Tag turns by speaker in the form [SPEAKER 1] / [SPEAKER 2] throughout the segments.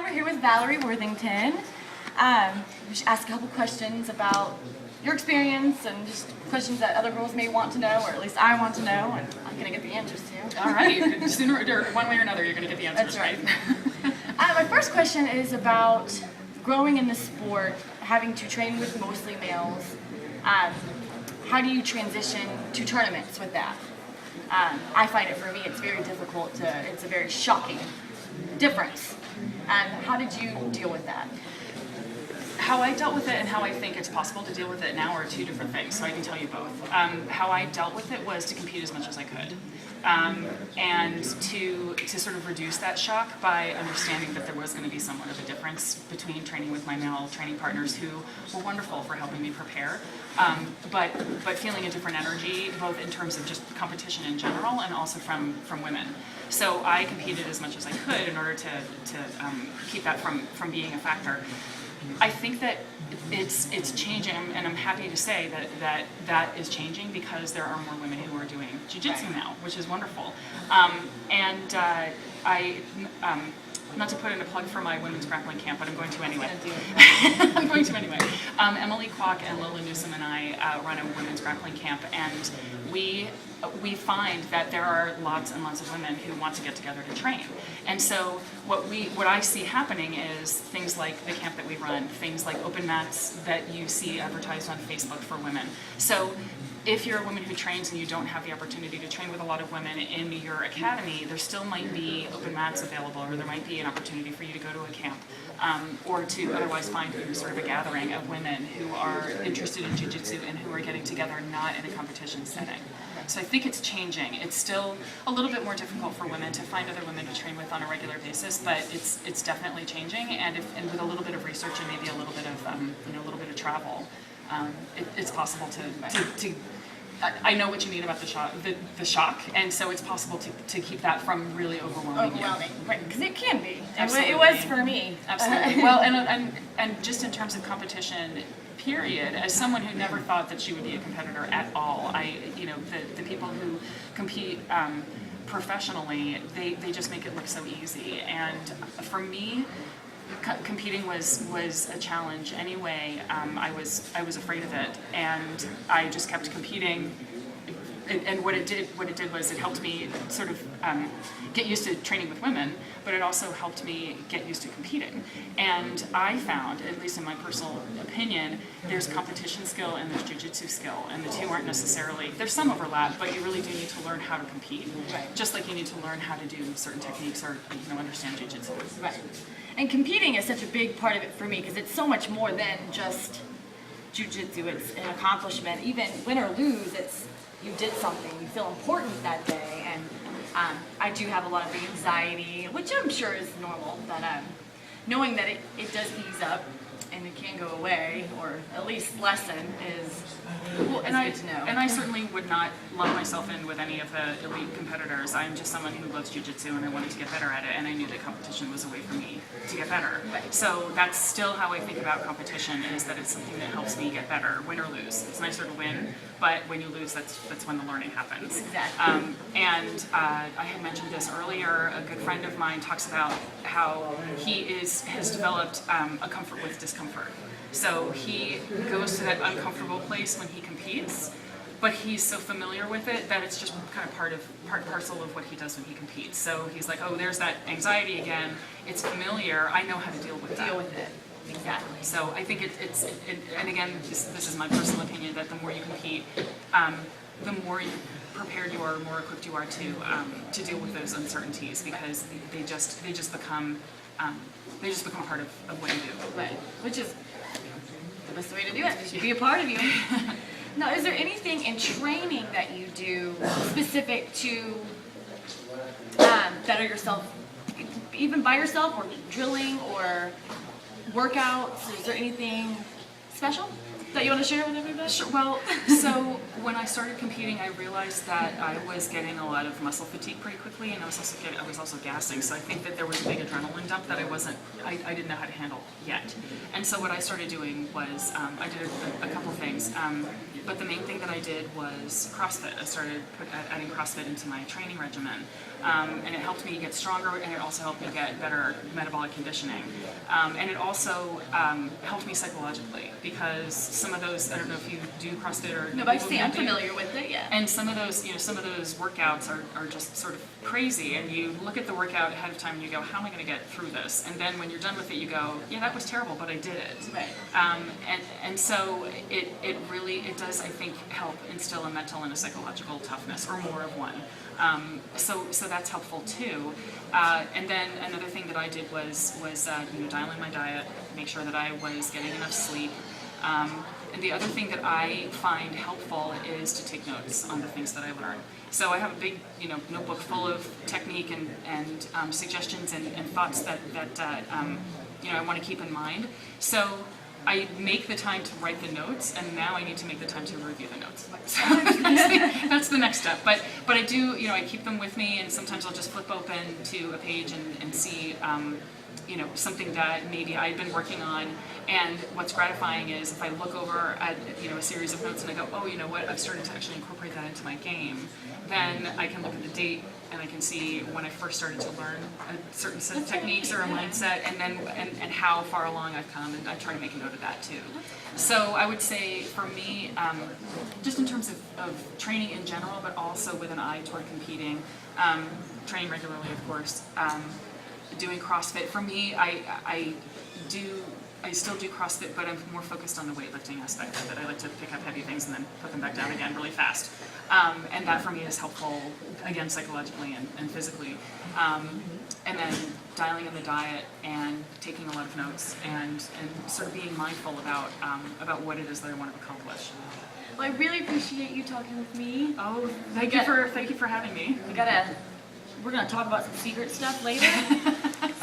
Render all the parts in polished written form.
[SPEAKER 1] we're here with Velerie Worthington. We should ask a couple questions about your experience and just questions that other girls may want to know, or at least I want to know, and I'm going to get the answers to.
[SPEAKER 2] All right, sooner or one way or another, you're going to get the answers.
[SPEAKER 1] That's right. My first question is about growing in the sport, having to train with mostly males. How do you transition to tournaments with that? I find it, for me, it's very difficult it's a very shocking difference. How did you deal with that?
[SPEAKER 2] How I dealt with it and how I think it's possible to deal with it now are two different things, so I can tell you both. How I dealt with it was to compete as much as I could, and to sort of reduce that shock by understanding that there was going to be somewhat of a difference between training with my male training partners, who were wonderful for helping me prepare, but feeling a different energy, both in terms of just competition in general and also from women. So I competed as much as I could in order to keep that from being a factor. I think that it's changing, and I'm happy to say that is changing, because there are more women who are doing jiu-jitsu now, which is wonderful. Not to put in a plug for my women's grappling camp, but I'm going to anyway. I'm going to anyway. Emily Kwok and Lola Newsom and I run a women's grappling camp, and we find that there are lots and lots of women who want to get together to train. And so what I see happening is things like the camp that we run, things like open mats that you see advertised on Facebook for women. So if you're a woman who trains and you don't have the opportunity to train with a lot of women in your academy, there still might be open mats available, or there might be an opportunity for you to go to a camp, or to otherwise find sort of a gathering of women who are interested in jiu-jitsu and who are getting together not in a competition setting. So I think it's changing. It's still a little bit more difficult for women to find other women to train with on a regular basis, but it's definitely changing. And with a little bit of research and maybe a little bit of a little bit of travel, it's possible to I know what you mean about the shock, and so it's possible to keep that from really overwhelming you.
[SPEAKER 1] Right? Because it can be.
[SPEAKER 2] Absolutely.
[SPEAKER 1] It was for me.
[SPEAKER 2] Absolutely. Well, and just in terms of competition, period, as someone who never thought that she would be a competitor at all, the people who compete professionally, they just make it look so easy. And for me, competing was a challenge anyway. I was afraid of it, and I just kept competing. And what it did was it helped me sort of get used to training with women, but it also helped me get used to competing. And I found, at least in my personal opinion, there's competition skill and there's jiu-jitsu skill, and the two aren't necessarily, there's some overlap, but you really do need to learn how to compete.
[SPEAKER 1] Right.
[SPEAKER 2] Just like you need to learn how to do certain techniques or understand jiu-jitsu.
[SPEAKER 1] Right. And competing is such a big part of it for me, because it's so much more than just jiu-jitsu. It's an accomplishment. Even win or lose, you did something, you feel important that day, and I do have a lot of anxiety, which I'm sure is normal, but knowing that it does ease up and it can go away, or at least lessen, is good to know.
[SPEAKER 2] And I certainly would not lump myself in with any of the elite competitors. I'm just someone who loves jiu-jitsu, and I wanted to get better at it, and I knew that competition was a way for me to get better.
[SPEAKER 1] Right.
[SPEAKER 2] So that's still how I think about competition, is that it's something that helps me get better, win or lose. It's nicer to win, but when you lose, that's when the learning happens.
[SPEAKER 1] Exactly.
[SPEAKER 2] I had mentioned this earlier. A good friend of mine talks about how he has developed a comfort with discomfort. So he goes to that uncomfortable place when he competes, but he's so familiar with it that it's just kind of part and parcel of what he does when he competes. So he's like, oh, there's that anxiety again. It's familiar. I know how to deal with that.
[SPEAKER 1] Deal with it. Exactly.
[SPEAKER 2] So I think and again, this is my personal opinion, that the more you compete, the more prepared you are, the more equipped you are to deal with those uncertainties, because they just become part of what you do.
[SPEAKER 1] Right. Which is the best way to do it. It should be a part of you. Now, is there anything in training that you do specific to better yourself, even by yourself, or drilling, or workouts? Is there anything special? that you want to share with everybody?
[SPEAKER 2] Sure. Well, so when I started competing, I realized that I was getting a lot of muscle fatigue pretty quickly, and I was also gassing. So I think that there was a big adrenaline dump that I didn't know how to handle yet. And so what I started doing was I did a couple things. But the main thing that I did was CrossFit. I started adding CrossFit into my training regimen, and it helped me get stronger, and it also helped me get better metabolic conditioning, and it also helped me psychologically, because some of those, I don't know if you do CrossFit or
[SPEAKER 1] No, but I'm familiar with it, yeah.
[SPEAKER 2] and some of those workouts are just sort of crazy, and you look at the workout ahead of time and you go, how am I going to get through this? And then when you're done with it, you go, yeah, that was terrible, but I did it.
[SPEAKER 1] Right.
[SPEAKER 2] And so it really does, I think, help instill a mental and a psychological toughness, or more of one. So that's helpful too. And then another thing that I did was dial in my diet, make sure that I was getting enough sleep. And the other thing that I find helpful is to take notes on the things that I learn. So I have a big, notebook full of technique and suggestions and thoughts that I want to keep in mind. So I make the time to write the notes, and now I need to make the time to review the notes. So that's the next step. But I do, I keep them with me, and sometimes I'll just flip open to a page and see, something that maybe I've been working on. And what's gratifying is if I look over at, a series of notes and I go, oh, you know what, I've started to actually incorporate that into my game, then I can look at the date and I can see when I first started to learn a certain set of techniques or a mindset, and then and how far along I've come, and I try to make a note of that too. So I would say for me, just in terms of training in general, but also with an eye toward competing, training regularly, of course, doing CrossFit. For me, I still do CrossFit, but I'm more focused on the weightlifting aspect of it. I like to pick up heavy things and then put them back down again really fast. And that for me is helpful, again, psychologically and physically. And then dialing in the diet and taking a lot of notes and sort of being mindful about what it is that I want to accomplish.
[SPEAKER 1] Well, I really appreciate you talking with me.
[SPEAKER 2] Oh, thank you for having me.
[SPEAKER 1] We're gonna talk about some secret stuff later,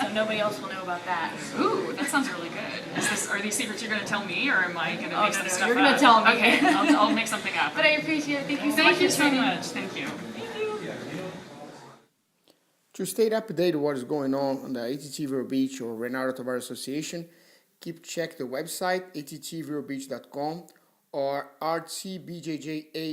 [SPEAKER 1] so nobody else will know about that.
[SPEAKER 2] Ooh, that sounds really good. Are these secrets you're going to tell me, or am I going to make some stuff up?
[SPEAKER 1] You're gonna tell me.
[SPEAKER 2] Okay, I'll make something up.
[SPEAKER 1] But I appreciate it. Thank you so much.
[SPEAKER 2] Thank you so much. Thank you.
[SPEAKER 3] To stay updated what is going on the ATT Vero Beach or Renato Tavares Association, check the website attverobeach.com or rtbjja.org.